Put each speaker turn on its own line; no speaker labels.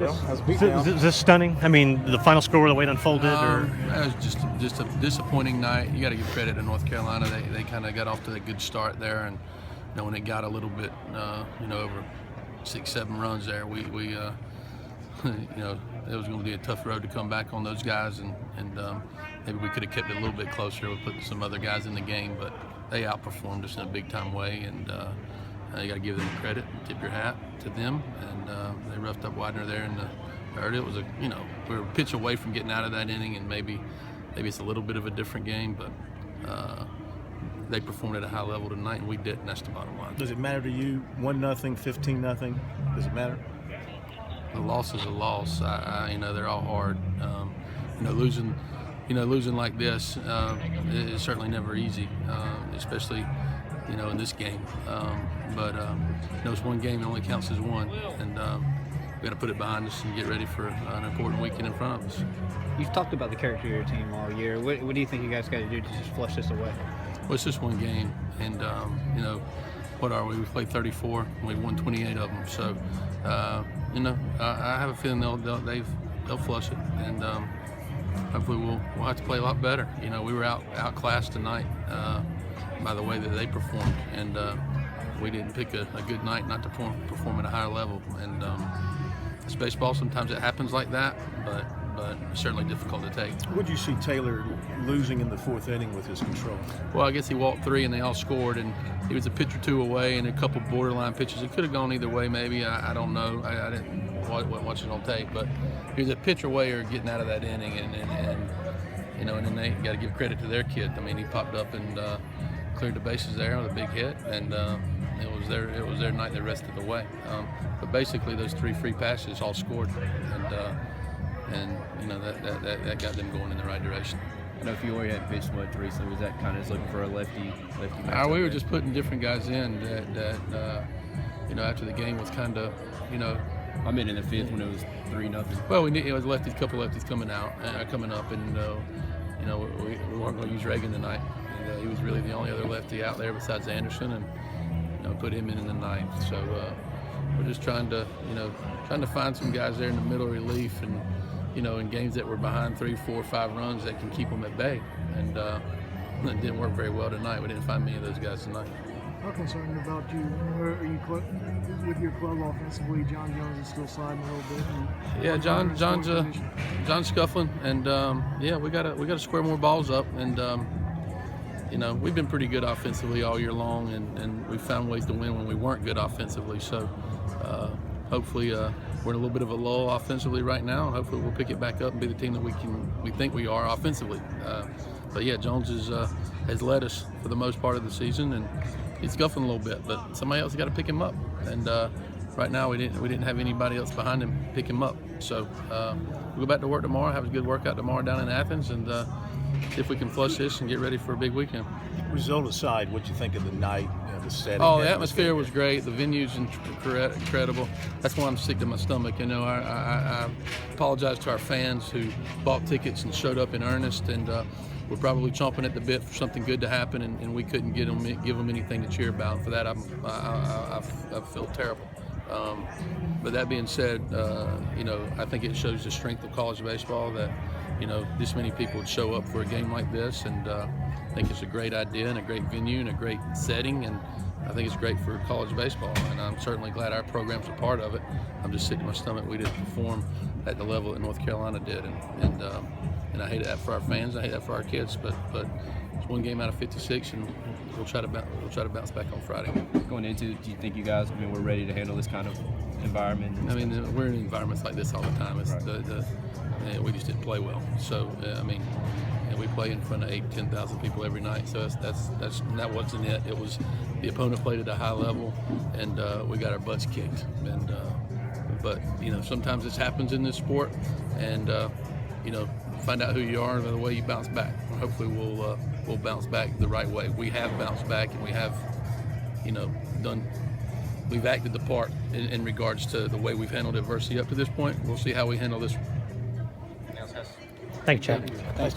Is this stunning? I mean, the final score, the way it unfolded, or
it was just a disappointing night. You got to give credit to North Carolina. They kind of got off to a good start there, and when it got a little bit, over 6-7 runs there, we it was going to be a tough road to come back on those guys, and maybe we could have kept it a little bit closer with putting some other guys in the game, but they outperformed us in a big-time way, and you got to give them credit and tip your hat to them, and they roughed up Widener there in the third. It was we were a pitch away from getting out of that inning, and maybe it's a little bit of a different game, but they performed at a high level tonight, and we didn't. That's the bottom line.
Does it matter to you, 1-0, 15-0? Does it matter?
A loss is a loss. They're all hard. Losing like this is certainly never easy, especially in this game. But it's one game. It only counts as one, and we got to put it behind us and get ready for an important weekend in front of us.
You've talked about the character of your team all year. What do you think you guys got to do to just flush this away?
Well, it's just one game, and what are we? We played 34. We won 28 of them. So, I have a feeling they'll flush it, and hopefully we'll have to play a lot better. We were outclassed tonight by the way that they performed, and we didn't pick a good night not to perform at a higher level. And it's baseball. Sometimes it happens like that, but it's certainly difficult to take.
What did you see Taylor losing in the fourth inning with his control?
Well, I guess he walked 3 and they all scored, and he was a pitch or 2 away and a couple borderline pitches. It could have gone either way, maybe. I don't know. I didn't watch it on tape, but he was a pitch away or getting out of that inning, and then they got to give credit to their kid. I mean, he popped up and cleared the bases there with a big hit, and it was their night the rest of the way. But basically, those 3 free passes all scored, and that got them going in the right direction.
I know Fiore had pitched much recently. Was that kind of just looking for a lefty matchup?
We were just putting different guys in that after the game was kind of,
I meant in the fifth when it was 3-0.
Well, it was a couple lefties coming up, and we weren't going to use Reagan tonight. And, he was really the only other lefty out there besides Anderson, and put him in the ninth. So we're just trying to find some guys there in the middle relief, and in games that were behind 3, 4, 5 runs that can keep them at bay. And it didn't work very well tonight. We didn't find many of those guys tonight.
How concerned about you? Are you with your club offensively? John Jones is still sliding a little bit.
Yeah, John's scuffling, and we gotta square more balls up, and we've been pretty good offensively all year long, and we found ways to win when we weren't good offensively. So hopefully we're in a little bit of a lull offensively right now, and hopefully we'll pick it back up and be the team that we think we are offensively. But yeah, Jones has led us for the most part of the season, and he's scuffling a little bit, but somebody else has got to pick him up. And right now we didn't have anybody else behind him pick him up. So we'll go back to work tomorrow, have a good workout tomorrow down in Athens, and see if we can flush this and get ready for a big weekend.
Result aside, what you think of the night, the setting?
Oh, the atmosphere was great. The venue's incredible. That's why I'm sick to my stomach. I apologize to our fans who bought tickets and showed up in earnest, and we're probably chomping at the bit for something good to happen, and we couldn't give them anything to cheer about. And for that, I feel terrible. But that being said, I think it shows the strength of college baseball that this many people would show up for a game like this, and I think it's a great idea and a great venue and a great setting, and I think it's great for college baseball, and I'm certainly glad our program's a part of it. I'm just sick to my stomach we didn't perform at the level that North Carolina did, and I hate that for our fans. I hate that for our kids, but it's one game out of 56, and we'll try to bounce back on Friday.
Going into it, do you think you guys, we're ready to handle this kind of environment?
We're in environments like this all the time. It's right. We just didn't play well. So we play in front of 8,000-10,000 people every night. So that wasn't it. It was the opponent played at a high level, and we got our butts kicked. And but sometimes this happens in this sport, and find out who you are and the way you bounce back. Hopefully we'll bounce back the right way. We have bounced back, and we have we've acted the part in regards to the way we've handled adversity up to this point. We'll see how we handle this.
Thank you, Chad.
Thanks,